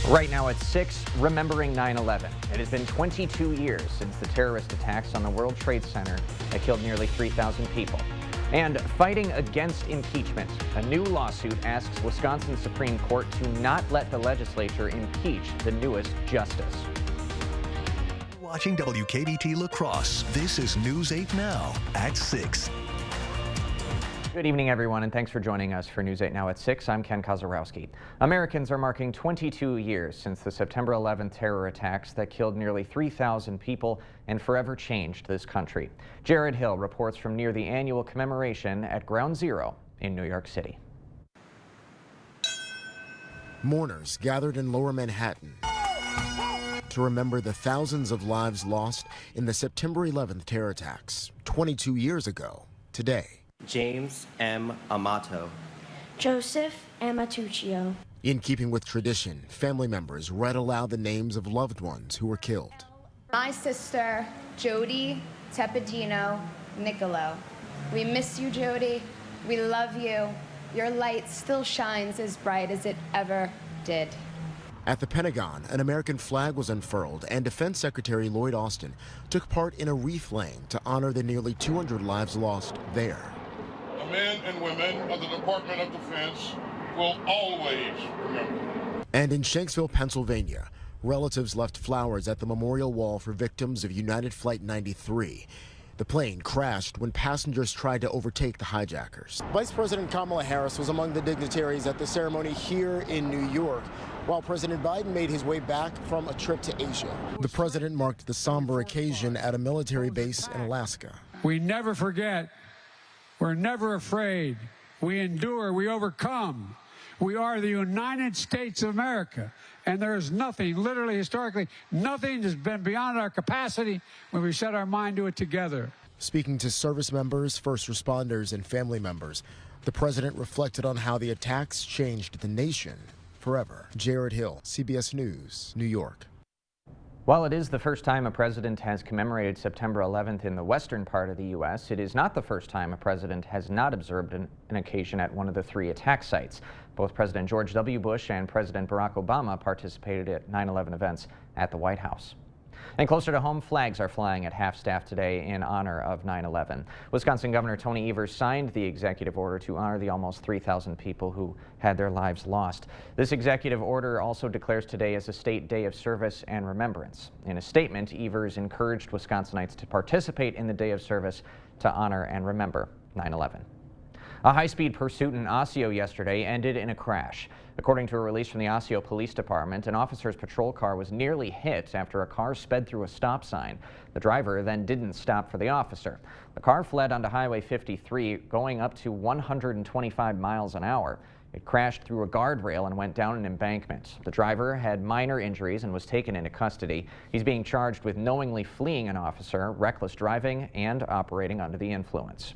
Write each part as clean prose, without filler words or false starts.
Right now at 6, remembering 9/11. It has been 22 years since the terrorist attacks on the World Trade Center that killed nearly 3,000 people. And fighting against impeachment, a new lawsuit asks Wisconsin Supreme Court to not let the legislature impeach the newest justice. Watching WKBT La Crosse, this is News 8 Now at 6. Good evening, everyone, and thanks for joining us for News 8 Now at 6. I'm Ken Kozarowski. Americans are marking 22 years since the September 11th terror attacks that killed nearly 3,000 people and forever changed this country. Jared Hill reports from near the annual commemoration at Ground Zero in New York City. Mourners gathered in Lower Manhattan to remember the thousands of lives lost in the September 11th terror attacks 22 years ago today. James M. Amato. Joseph Amatuccio. In keeping with tradition, family members read aloud the names of loved ones who were killed. My sister, Jody Tepedino Nicolo. We miss you, Jody. We love you. Your light still shines as bright as it ever did. At the Pentagon, an American flag was unfurled, and Defense Secretary Lloyd Austin took part in a wreath laying to honor the nearly 200 lives lost there. The men and women of the Department of Defense will always remember. And in Shanksville, Pennsylvania, relatives left flowers at the memorial wall for victims of United Flight 93. The plane crashed when passengers tried to overtake the hijackers. Vice President Kamala Harris was among the dignitaries at the ceremony here in New York, while President Biden made his way back from a trip to Asia. The president marked the somber occasion at a military base in Alaska. We never forget. We're never afraid. We endure. We overcome. We are the United States of America. And there is nothing, literally, historically, nothing has been beyond our capacity when we set our mind to it together. Speaking to service members, first responders, and family members, the president reflected on how the attacks changed the nation forever. Jared Hill, CBS News, New York. While it is the first time a president has commemorated September 11th in the western part of the U.S., it is not the first time a president has not observed an occasion at one of the three attack sites. Both President George W. Bush and President Barack Obama participated at 9/11 events at the White House. And closer to home, flags are flying at half-staff today in honor of 9/11. Wisconsin Governor Tony Evers signed the executive order to honor the almost 3,000 people who had their lives lost. This executive order also declares today as a state day of service and remembrance. In a statement, Evers encouraged Wisconsinites to participate in the day of service to honor and remember 9/11. A high-speed pursuit in Osseo yesterday ended in a crash. According to a release from the Osseo Police Department, an officer's patrol car was nearly hit after a car sped through a stop sign. The driver then didn't stop for the officer. The car fled onto Highway 53, going up to 125 miles an hour. It crashed through a guardrail and went down an embankment. The driver had minor injuries and was taken into custody. He's being charged with knowingly fleeing an officer, reckless driving, and operating under the influence.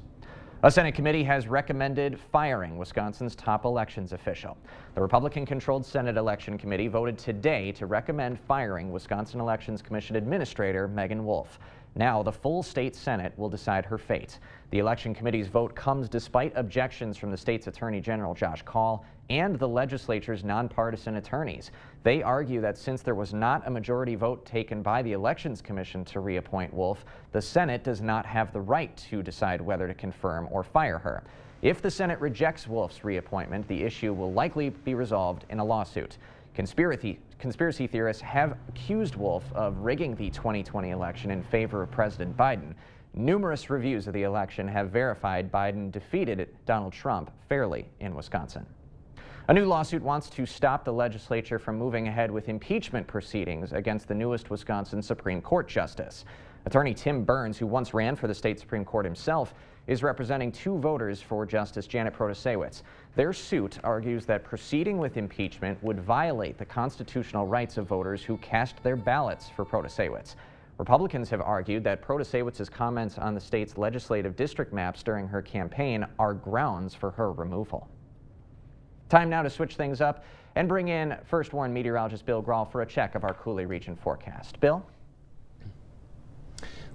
A Senate committee has recommended firing Wisconsin's top elections official. The Republican-controlled Senate Election Committee voted today to recommend firing Wisconsin Elections Commission Administrator Megan Wolf. Now the full state Senate will decide her fate. The Election Committee's vote comes despite objections from the state's Attorney General Josh Kaul and the legislature's nonpartisan attorneys. They argue that since there was not a majority vote taken by the Elections Commission to reappoint Wolf, the Senate does not have the right to decide whether to confirm or fire her. If the Senate rejects Wolf's reappointment, the issue will likely be resolved in a lawsuit. Conspiracy theorists have accused Wolf of rigging the 2020 election in favor of President Biden. Numerous reviews of the election have verified Biden defeated Donald Trump fairly in Wisconsin. A new lawsuit wants to stop the legislature from moving ahead with impeachment proceedings against the newest Wisconsin Supreme Court justice. Attorney Tim Burns, who once ran for the state Supreme Court himself, is representing two voters for Justice Janet Protasiewicz. Their suit argues that proceeding with impeachment would violate the constitutional rights of voters who cast their ballots for Protasiewicz. Republicans have argued that Protasiewicz's comments on the state's legislative district maps during her campaign are grounds for her removal. Time now to switch things up and bring in First Warn meteorologist Bill Grahl for a check of our Coulee region forecast. Bill?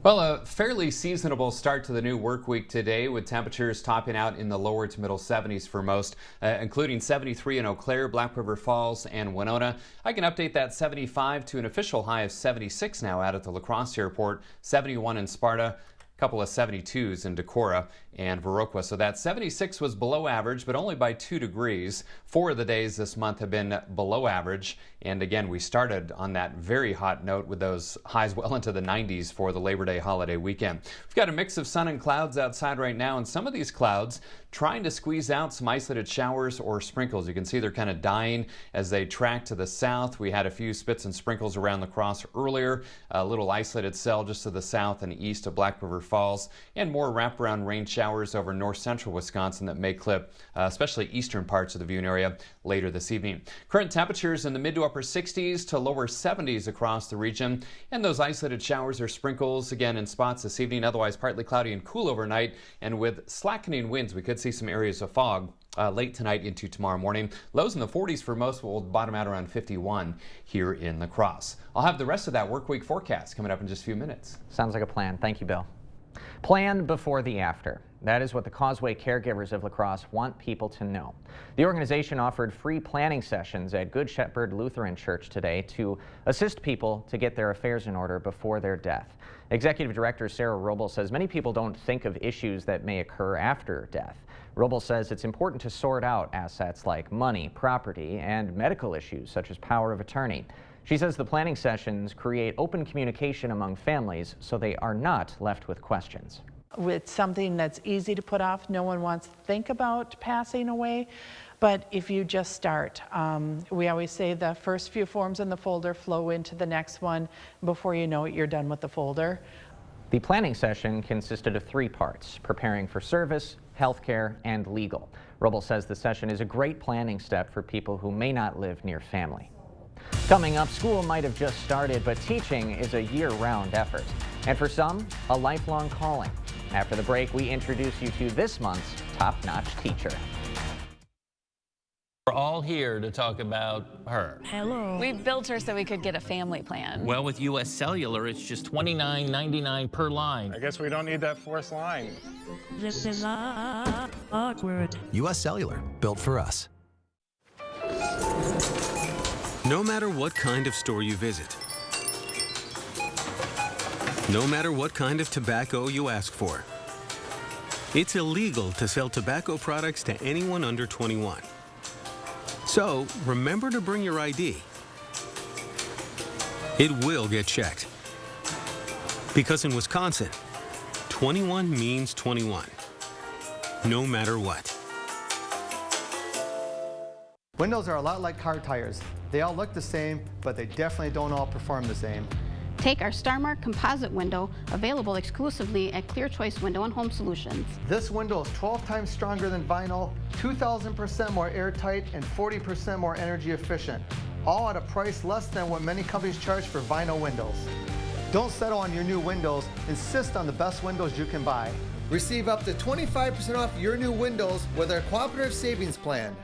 Well, a fairly seasonable start to the new work week today, with temperatures topping out in the lower to middle 70s for most, including 73 in Eau Claire, Black River Falls, and Winona. I can update that 75 to an official high of 76 now out at the La Crosse Airport, 71 in Sparta, a couple of 72s in Decorah and Viroqua. So that 76 was below average, but only by 2 degrees. 4 of the days this month have been below average. And again, we started on that very hot note with those highs well into the 90s for the Labor Day holiday weekend. We've got a mix of sun and clouds outside right now, and some of these clouds trying to squeeze out some isolated showers or sprinkles. You can see they're kind of dying as they track to the south. We had a few spits and sprinkles around La Crosse earlier, a little isolated cell just to the south and east of Black River Falls, and more wraparound rain showers over north central Wisconsin that may clip especially eastern parts of the viewing area later this evening. Current temperatures in the mid to upper 60s to lower 70s across the region, and those isolated showers or sprinkles again in spots this evening. Otherwise partly cloudy and cool overnight, and with slackening winds we could see some areas of fog late tonight into tomorrow morning. Lows in the 40s for most, will bottom out around 51 here in La Crosse. I'll have the rest of that work week forecast coming up in just a few minutes. Sounds like a plan. Thank you, Bill. Plan before the after. That is what the Causeway Caregivers of La Crosse want people to know. The organization offered free planning sessions at Good Shepherd Lutheran Church today to assist people to get their affairs in order before their death. Executive Director Sarah Roble says many people don't think of issues that may occur after death. Roble says it's important to sort out assets like money, property, and medical issues such as power of attorney. She says the planning sessions create open communication among families so they are not left with questions. It's something that's easy to put off. No one wants to think about passing away, but if you just start, we always say the first few forms in the folder flow into the next one. Before you know it, you're done with the folder. The planning session consisted of 3 parts: preparing for service, healthcare, and legal. Roble says the session is a great planning step for people who may not live near family. Coming up, school might have just started, but teaching is a year-round effort, and for some, a lifelong calling. After the break, we introduce you to this month's top-notch teacher. We're all here to talk about her. Hello. We built her so we could get a family plan. Well, with US Cellular, it's just $29.99 per line. I guess we don't need that 4th line. This is awkward. US Cellular, built for us. No matter what kind of store you visit, no matter what kind of tobacco you ask for, it's illegal to sell tobacco products to anyone under 21. So remember to bring your ID. It will get checked. Because in Wisconsin, 21 means 21, no matter what. Windows are a lot like car tires. They all look the same, but they definitely don't all perform the same. Take our StarMark composite window, available exclusively at Clear Choice Window and Home Solutions. This window is 12 times stronger than vinyl, 2,000% more airtight, and 40% more energy efficient. All at a price less than what many companies charge for vinyl windows. Don't settle on your new windows. Insist on the best windows you can buy. Receive up to 25% off your new windows with our Cooperative Savings Plan.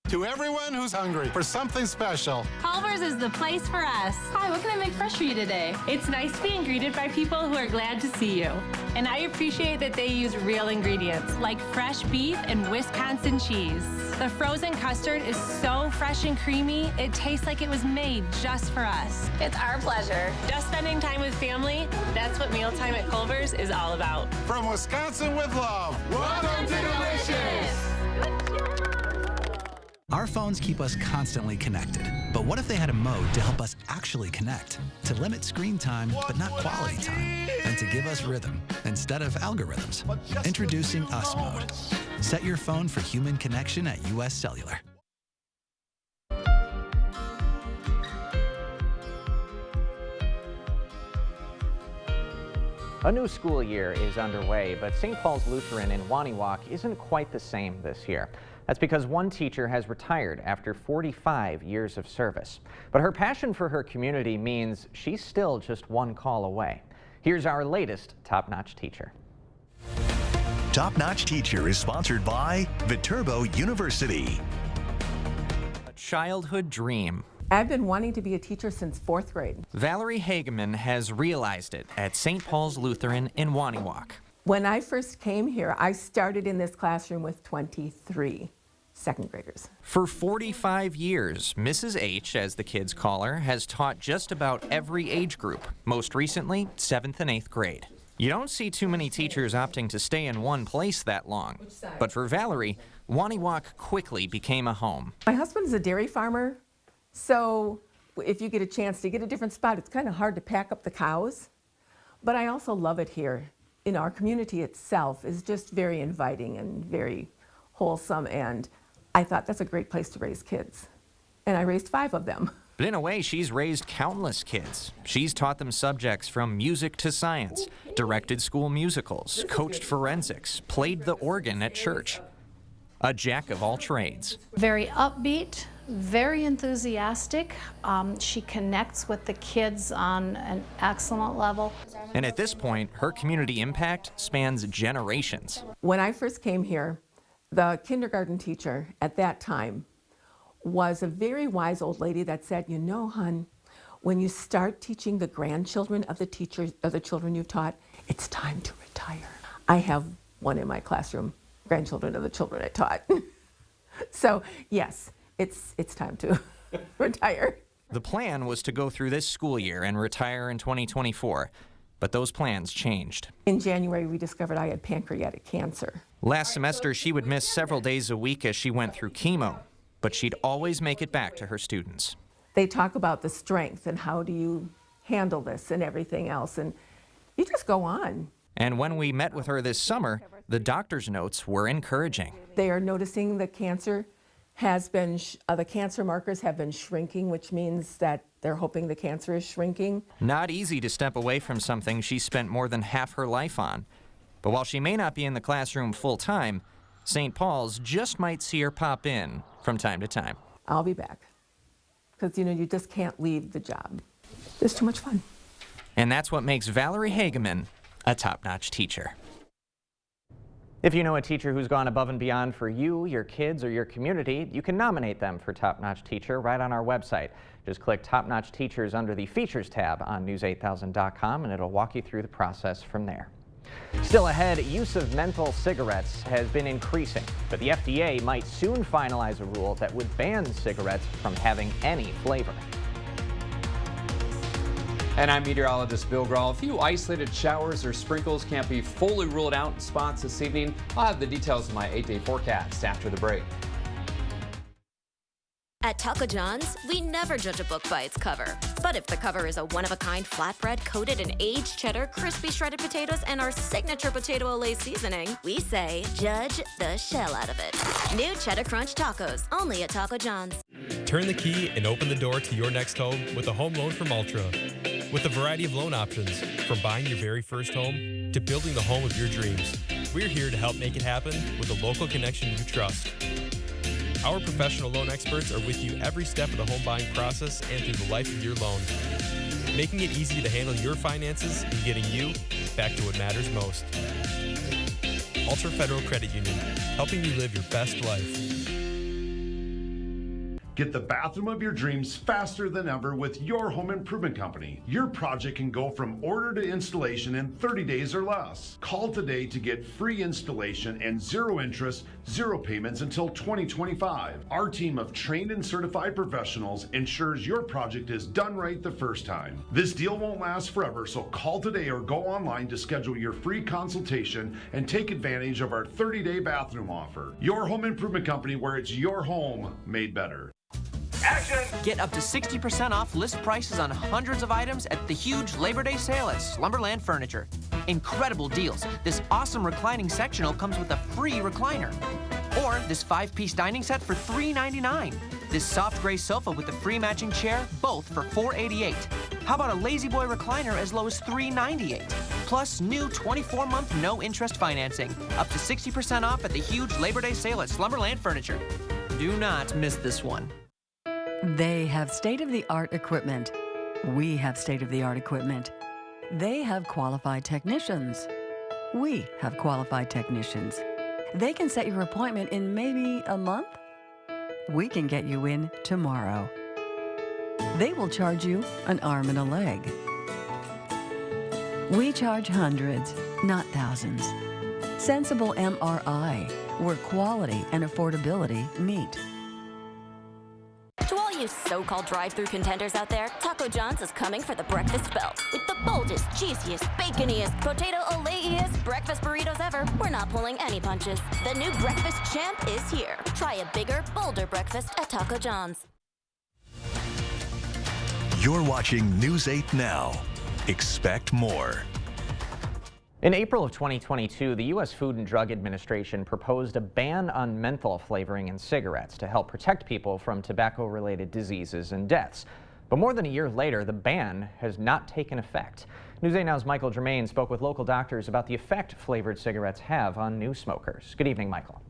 To everyone who's hungry for something special, Culver's is the place for us. Hi, what can I make fresh for you today? It's nice being greeted by people who are glad to see you. And I appreciate that they use real ingredients, like fresh beef and Wisconsin cheese. The frozen custard is so fresh and creamy, it tastes like it was made just for us. It's our pleasure. Just spending time with family, that's what mealtime at Culver's is all about. From Wisconsin with love, welcome to Delicious! Our phones keep us constantly connected. But what if they had a mode to help us actually connect? To limit screen time, but not quality time. And to give us rhythm instead of algorithms. Introducing Us Mode. Set your phone for human connection at US Cellular. A new school year is underway, but St. Paul's Lutheran in Wonewoc isn't quite the same this year. That's because one teacher has retired after 45 years of service. But her passion for her community means she's still just one call away. Here's our latest top-notch teacher. Top-notch teacher is sponsored by Viterbo University. A childhood dream. I've been wanting to be a teacher since 4th grade. Valerie Hageman has realized it at St. Paul's Lutheran in Waniwak. When I first came here, I started in this classroom with 23 second graders. For 45 years, Mrs. H, as the kids call her, has taught just about every age group, most recently 7th and 8th grade. You don't see too many teachers opting to stay in one place that long. But for Valerie, Waniwak quickly became a home. My husband is a dairy farmer, so if you get a chance to get a different spot, it's kind of hard to pack up the cows. But I also love it here. Our community itself is just very inviting and very wholesome, and I thought that's a great place to raise kids. And I raised 5 of them. But in a way, she's raised countless kids. She's taught them subjects from music to science, directed school musicals, coached forensics, played the organ at church. A jack of all trades. Very upbeat, very enthusiastic. She connects with the kids on an excellent level. And at this point, her community impact spans generations. When I first came here, the kindergarten teacher at that time was a very wise old lady that said, you know, hon, when you start teaching the grandchildren of the children you've taught, it's time to retire. I have one in my classroom, grandchildren of the children I taught. So yes, it's time to retire. The plan was to go through this school year and retire in 2024, but those plans changed. In January, we discovered I had pancreatic cancer. Last semester, she would miss several days a week as she went through chemo, but she'd always make it back to her students. They talk about the strength and how do you handle this and everything else, and you just go on. And when we met with her this summer, the doctor's notes were encouraging. They are noticing the cancer has been, the cancer markers have been shrinking, which means that they're hoping the cancer is shrinking. Not easy to step away from something she spent more than half her life on. But while she may not be in the classroom full time, St. Paul's just might see her pop in from time to time. I'll be back. Because, you just can't leave the job. It's too much fun. And that's what makes Valerie Hageman a top-notch teacher. If you know a teacher who's gone above and beyond for you, your kids, or your community, you can nominate them for Top Notch Teacher right on our website. Just click Top Notch Teachers under the Features tab on news8000.com and it'll walk you through the process from there. Still ahead, use of menthol cigarettes has been increasing, but the FDA might soon finalize a rule that would ban cigarettes from having any flavor. And I'm meteorologist Bill Grahl. A few isolated showers or sprinkles can't be fully ruled out in spots this evening. I'll have the details of my 8-day forecast after the break. At Taco John's, we never judge a book by its cover. But if the cover is a one-of-a-kind flatbread coated in aged cheddar, crispy shredded potatoes, and our signature potato Olay seasoning, we say, judge the shell out of it. New Cheddar Crunch Tacos, only at Taco John's. Turn the key and open the door to your next home with a home loan from Ultra. With a variety of loan options, from buying your very first home to building the home of your dreams, we're here to help make it happen with a local connection you trust. Our professional loan experts are with you every step of the home buying process and through the life of your loan, making it easy to handle your finances and getting you back to what matters most. Ultra Federal Credit Union, helping you live your best life. Get the bathroom of your dreams faster than ever with your home improvement company. Your project can go from order to installation in 30 days or less. Call today to get free installation and zero interest, zero payments until 2025. Our team of trained and certified professionals ensures your project is done right the first time. This deal won't last forever, so call today or go online to schedule your free consultation and take advantage of our 30-day bathroom offer. Your home improvement company, where it's your home made better. Action! Get up to 60% off list prices on hundreds of items at the huge Labor Day sale at Slumberland Furniture. Incredible deals. This awesome reclining sectional comes with a free recliner. Or this 5-piece dining set for $3.99. This soft gray sofa with a free matching chair, both for $4.88. How about a Lazy Boy recliner as low as $3.98? Plus new 24-month no-interest financing. Up to 60% off at the huge Labor Day sale at Slumberland Furniture. Do not miss this one. They have state-of-the-art equipment. We have state-of-the-art equipment. They have qualified technicians. We have qualified technicians. They can set your appointment in maybe a month. We can get you in tomorrow. They will charge you an arm and a leg. We charge hundreds, not thousands. Sensible MRI, where quality and affordability meet. To all you so-called drive-thru contenders out there, Taco John's is coming for the breakfast belt. With the boldest, cheesiest, baconiest, potato ole-iest breakfast burritos ever, we're not pulling any punches. The new breakfast champ is here. Try a bigger, bolder breakfast at Taco John's. You're watching News 8 Now. Expect more. In April of 2022, the U.S. Food and Drug Administration proposed a ban on menthol flavoring in cigarettes to help protect people from tobacco-related diseases and deaths. But more than a year later, the ban has not taken effect. News 8 Now's Michael Germain spoke with local doctors about the effect flavored cigarettes have on new smokers. Good evening, Michael.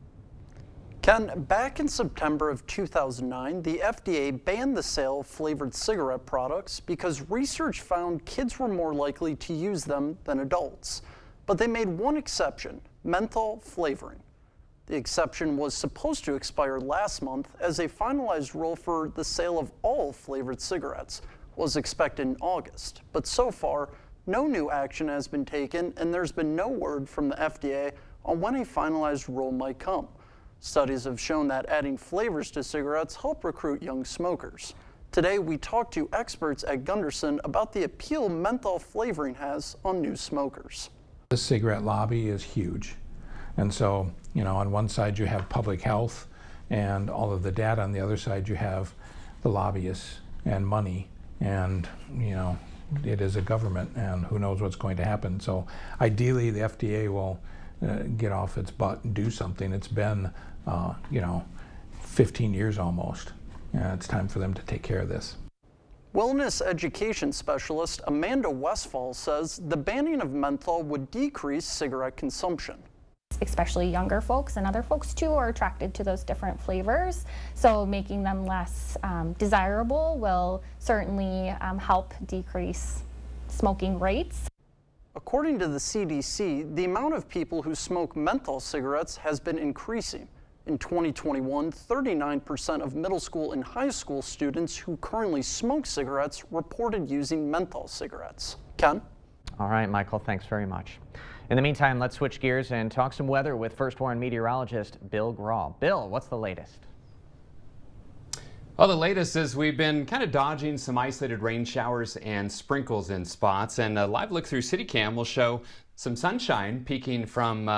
Ken, back in September of 2009, the FDA banned the sale of flavored cigarette products because research found kids were more likely to use them than adults. But they made one exception, menthol flavoring. The exception was supposed to expire last month, as a finalized rule for the sale of all flavored cigarettes was expected in August. But so far, no new action has been taken, and there's been no word from the FDA on when a finalized rule might come. Studies have shown that adding flavors to cigarettes help recruit young smokers. Today, we talked to experts at Gunderson about the appeal menthol flavoring has on new smokers. The cigarette lobby is huge. And so, on one side you have public health and all of the data. On the other side you have the lobbyists and money. And, it is a government, and who knows what's going to happen. So ideally the FDA will get off its butt and do something. It's been, 15 years almost. It's time for them to take care of this. Wellness education specialist Amanda Westfall says the banning of menthol would decrease cigarette consumption. Especially younger folks and other folks too are attracted to those different flavors. So making them less desirable will certainly help decrease smoking rates. According to the CDC, the amount of people who smoke menthol cigarettes has been increasing. In 2021, 39% of middle school and high school students who currently smoke cigarettes reported using menthol cigarettes. Ken? All right, Michael, thanks very much. In the meantime, let's switch gears and talk some weather with First Warn meteorologist Bill Grahl. Bill, what's the latest? Well, the latest is we've been kind of dodging some isolated rain showers and sprinkles in spots, and a live look through CityCam will show some sunshine peeking from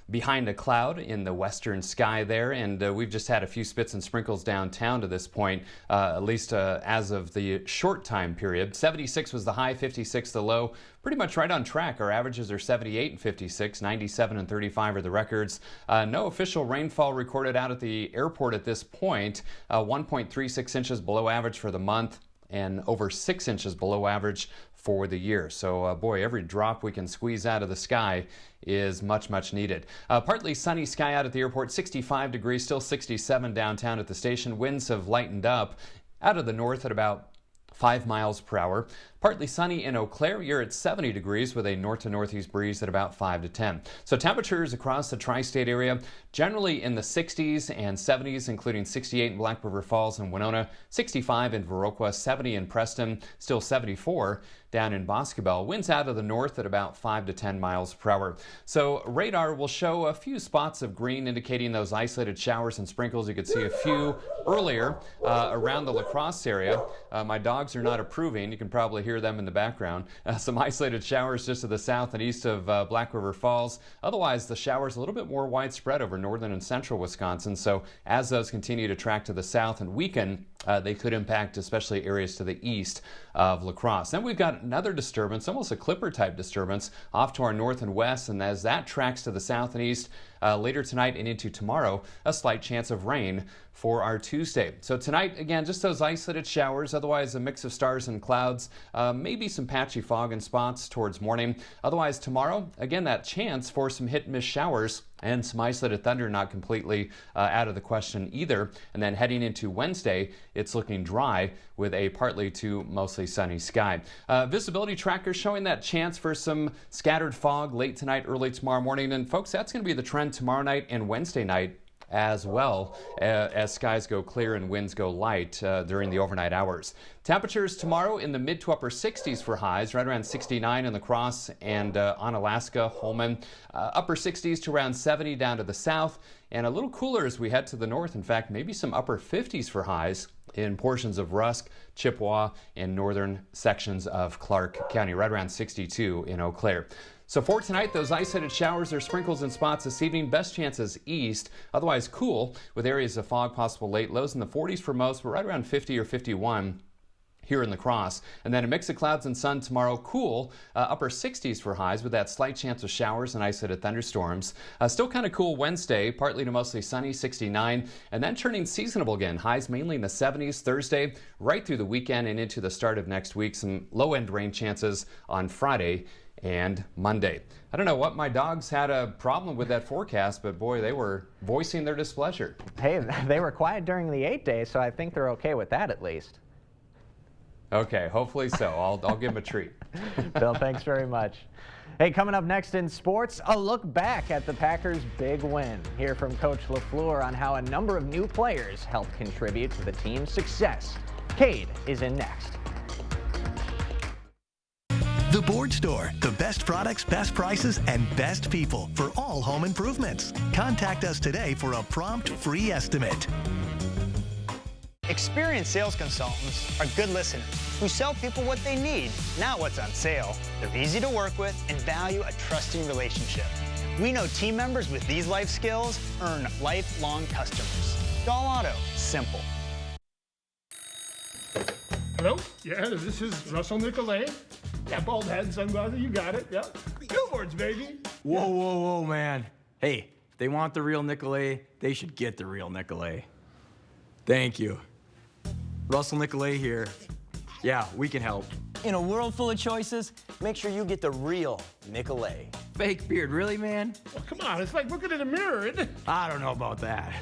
behind a cloud in the western sky there, and we've just had a few spits and sprinkles downtown to this point, at least as of the short time period. 76 was the high, 56 the low. Pretty much right on track. Our averages are 78 and 56, 97 and 35 are the records. No official rainfall recorded out at the airport at this point. 1.36 inches below average for the month and over 6 inches below average for the year. So boy, every drop we can squeeze out of the sky is much, much needed. Partly sunny sky out at the airport, 65 degrees, still 67 downtown at the station. Winds have lightened up out of the north at about 5 miles per hour. Partly sunny in Eau Claire. You're at 70 degrees with a north to northeast breeze at about 5 to 10. So temperatures across the tri-state area generally in the 60s and 70s, including 68 in Black River Falls and Winona, 65 in Viroqua, 70 in Preston, still 74 down in Boscobel. Winds out of the north at about 5 to 10 miles per hour. So radar will show a few spots of green indicating those isolated showers and sprinkles. You could see a few earlier around the La Crosse area. My dogs are not approving. You can probably hear them in the background. Some isolated showers just to the south and east of Black River Falls. Otherwise, the showers a little bit more widespread over northern and central Wisconsin. So as those continue to track to the south and weaken, they could impact especially areas to the east of La Crosse. Then we've got another disturbance, almost a Clipper type disturbance off to our north and west, and as that tracks to the south and east later tonight and into tomorrow, a slight chance of rain for our Tuesday. So tonight, again, just those isolated showers, otherwise a mix of stars and clouds, maybe some patchy fog in spots towards morning. Otherwise tomorrow, again, that chance for some hit and miss showers and some isolated thunder, not completely out of the question either. And then heading into Wednesday, it's looking dry with a partly to mostly sunny sky. Visibility trackers showing that chance for some scattered fog late tonight, early tomorrow morning. And folks, that's going to be the trend tomorrow night and Wednesday night as well as skies go clear and winds go light during the overnight hours. Temperatures tomorrow in the mid to upper 60s for highs, right around 69 in La Crosse and on Alaska, Holman. Upper 60s to around 70 down to the south, and a little cooler as we head to the north. In fact, maybe some upper 50s for highs in portions of Rusk, Chippewa, and northern sections of Clark County, right around 62 in Eau Claire. So for tonight, those isolated showers or sprinkles in spots this evening. Best chances east, otherwise cool with areas of fog possible late. Lows in the 40s for most, but right around 50 or 51 here in La Crosse. And then a mix of clouds and sun tomorrow. Cool, upper 60s for highs with that slight chance of showers and isolated thunderstorms. Still kind of cool Wednesday, partly to mostly sunny, 69. And then turning seasonable again. Highs mainly in the 70s Thursday, right through the weekend and into the start of next week. Some low-end rain chances on Friday and Monday. I don't know what my dogs had a problem with that forecast, but boy, they were voicing their displeasure. Hey, they were quiet during the 8-day, so I think they're okay with that at least. Okay, hopefully so. I'll give them a treat. Bill, thanks very much. Hey, coming up next in sports, a look back at the Packers' big win. Hear from Coach LaFleur on how a number of new players helped contribute to the team's success. Cade is in next. The Board Store, the best products, best prices, and best people for all home improvements. Contact us today for a prompt, free estimate. Experienced sales consultants are good listeners who sell people what they need, not what's on sale. They're easy to work with and value a trusting relationship. We know team members with these life skills earn lifelong customers. Dahl Auto, simple. Hello? Yeah, this is Russell Nicolay. Yeah, bald head, sunglasses, you got it. Yeah. Billboards, baby. Whoa, whoa, whoa, man. Hey, if they want the real Nicolay, they should get the real Nicolay. Thank you. Russell Nicolay here. Yeah, we can help. In a world full of choices, make sure you get the real Nicolay. Fake beard, really, man? Well, come on, it's like looking in a mirror, isn't it? I don't know about that.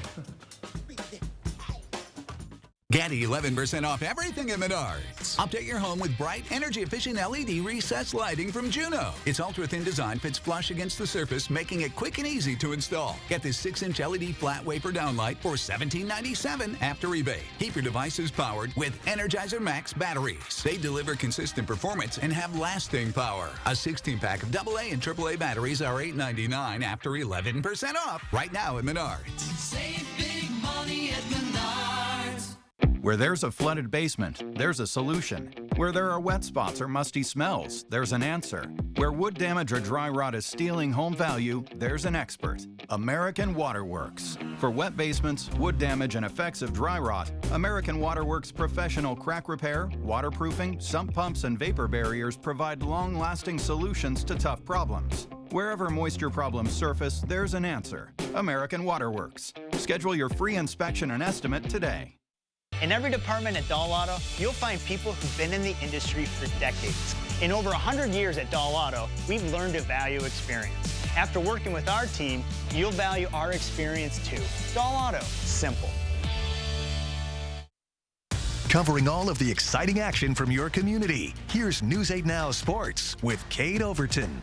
Get 11% off everything at Menards. Update your home with bright, energy-efficient LED recessed lighting from Juno. Its ultra-thin design fits flush against the surface, making it quick and easy to install. Get this 6-inch LED flat wafer downlight for $17.97 after rebate. Keep your devices powered with Energizer Max batteries. They deliver consistent performance and have lasting power. A 16-pack of AA and AAA batteries are $8.99 after 11% off. Right now at Menards. Save big money at Menards. Where there's a flooded basement, there's a solution. Where there are wet spots or musty smells, there's an answer. Where wood damage or dry rot is stealing home value, there's an expert. American Waterworks. For wet basements, wood damage, and effects of dry rot, American Waterworks professional crack repair, waterproofing, sump pumps, and vapor barriers provide long-lasting solutions to tough problems. Wherever moisture problems surface, there's an answer. American Waterworks. Schedule your free inspection and estimate today. In every department at Dahl Auto, you'll find people who've been in the industry for decades. In over 100 years at Dahl Auto, we've learned to value experience. After working with our team, you'll value our experience too. Dahl Auto, simple. Covering all of the exciting action from your community, here's News 8 Now Sports with Cade Overton.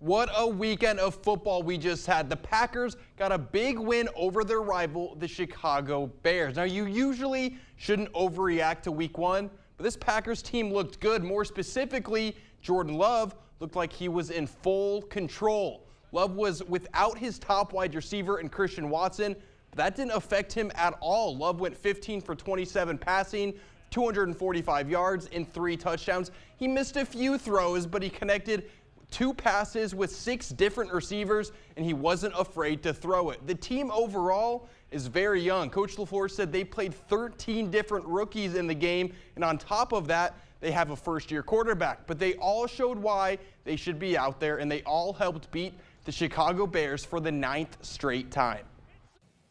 What a weekend of football we just had. The Packers got a big win over their rival, the Chicago Bears. Now, you usually shouldn't overreact to week one, but this Packers team looked good. More specifically, Jordan Love looked like he was in full control. Love was without his top wide receiver in Christian Watson, but that didn't affect him at all. Love went 15 for 27 passing, 245 yards and 3 touchdowns. He missed a few throws, but he connected 2 passes with 6 different receivers, and he wasn't afraid to throw it. The team overall is very young. Coach LaFleur said they played 13 different rookies in the game, and on top of that, they have a first-year quarterback. But they all showed why they should be out there, and they all helped beat the Chicago Bears for the 9th straight time.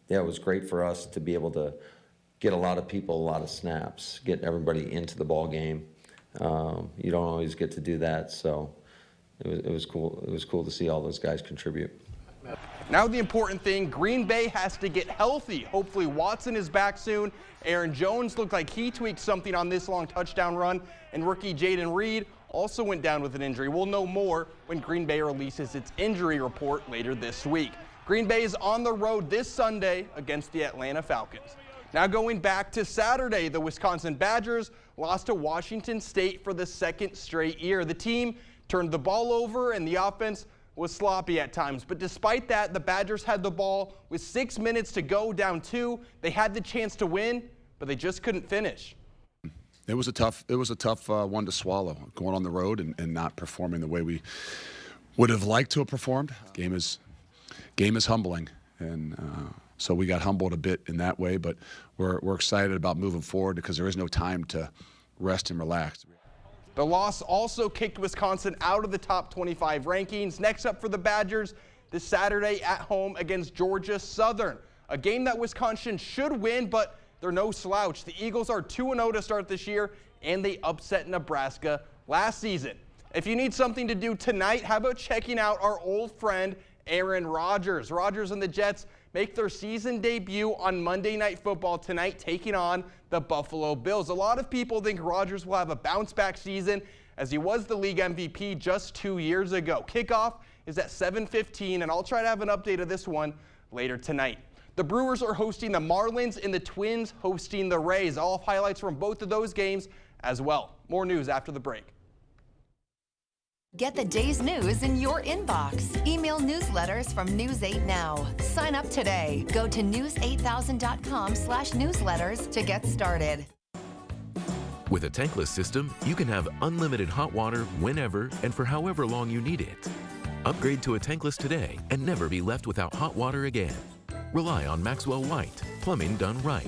Yeah, it was great for us to be able to get a lot of people, a lot of snaps, get everybody into the ball game. You don't always get to do that, so it was cool. It was cool to see all those guys contribute. Now the important thing, Green Bay has to get healthy. Hopefully Watson is back soon. Aaron Jones looked like he tweaked something on this long touchdown run, and rookie Jaden Reed also went down with an injury. We'll know more when Green Bay releases its injury report later this week. Green Bay is on the road this Sunday against the Atlanta Falcons. Now going back to Saturday, the Wisconsin Badgers lost to Washington State for the second straight year. The team turned the ball over and the offense was sloppy at times. But despite that, the Badgers had the ball with 6 minutes to go, down 2. They had the chance to win, but they just couldn't finish. It was a tough one to swallow, going on the road and not performing the way we would have liked to have performed. Game is humbling, and so we got humbled a bit in that way, but we're excited about moving forward because there is no time to rest and relax. The loss also kicked Wisconsin out of the top 25 rankings. Next up for the Badgers this Saturday at home against Georgia Southern, a game that Wisconsin should win, but they're no slouch. The Eagles are 2-0 to start this year, and they upset Nebraska last season. If you need something to do tonight, how about checking out our old friend Aaron Rodgers? Rodgers and the Jets make their season debut on Monday Night Football tonight, taking on the Buffalo Bills. A lot of people think Rodgers will have a bounce-back season as he was the league MVP just 2 years ago. Kickoff is at 7:15, and I'll try to have an update of this one later tonight. The Brewers are hosting the Marlins and the Twins hosting the Rays. I'll have highlights from both of those games as well. More news after the break. Get the day's news in your inbox. Email newsletters from News 8 Now. Sign up today. Go to news8000.com/newsletters to get started. With a tankless system, you can have unlimited hot water whenever and for however long you need it. Upgrade to a tankless today and never be left without hot water again. Rely on Maxwell White, plumbing done right.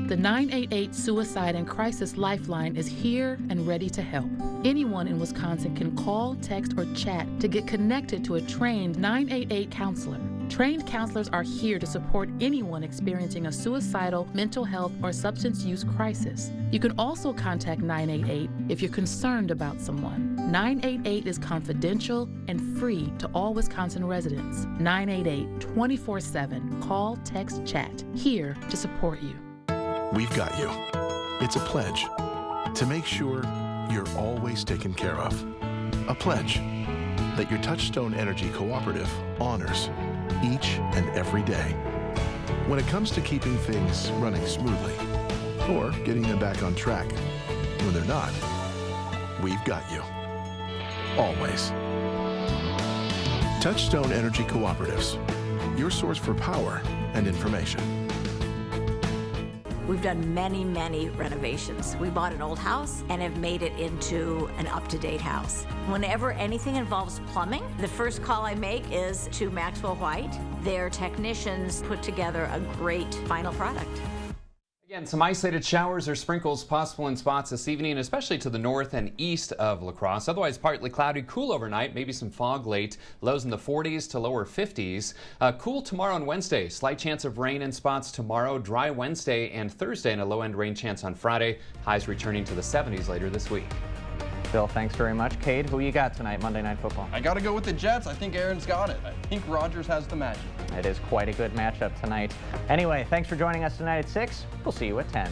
The 988 Suicide and Crisis Lifeline is here and ready to help. Anyone in Wisconsin can call, text, or chat to get connected to a trained 988 counselor. Trained counselors are here to support anyone experiencing a suicidal, mental health, or substance use crisis. You can also contact 988 if you're concerned about someone. 988 is confidential and free to all Wisconsin residents. 988 24/7. Call, text, chat. Here to support you. We've got you. It's a pledge to make sure you're always taken care of. A pledge that your Touchstone Energy Cooperative honors each and every day. When it comes to keeping things running smoothly or getting them back on track when they're not, we've got you. Always. Touchstone Energy Cooperatives, your source for power and information. We've done many renovations. We bought an old house and have made it into an up-to-date house. Whenever anything involves plumbing, the first call I make is to Maxwell White. Their technicians put together a great final product. Again, some isolated showers or sprinkles possible in spots this evening, especially to the north and east of La Crosse. Otherwise, partly cloudy, cool overnight, maybe some fog late. Lows in the 40s to lower 50s. Cool tomorrow and Wednesday. Slight chance of rain in spots tomorrow. Dry Wednesday and Thursday, and a low-end rain chance on Friday. Highs returning to the 70s later this week. Bill, thanks very much. Cade, who you got tonight, Monday Night Football? I got to go with the Jets. I think Aaron's got it. I think Rodgers has the magic. It is quite a good matchup tonight. Anyway, thanks for joining us tonight at 6. We'll see you at 10.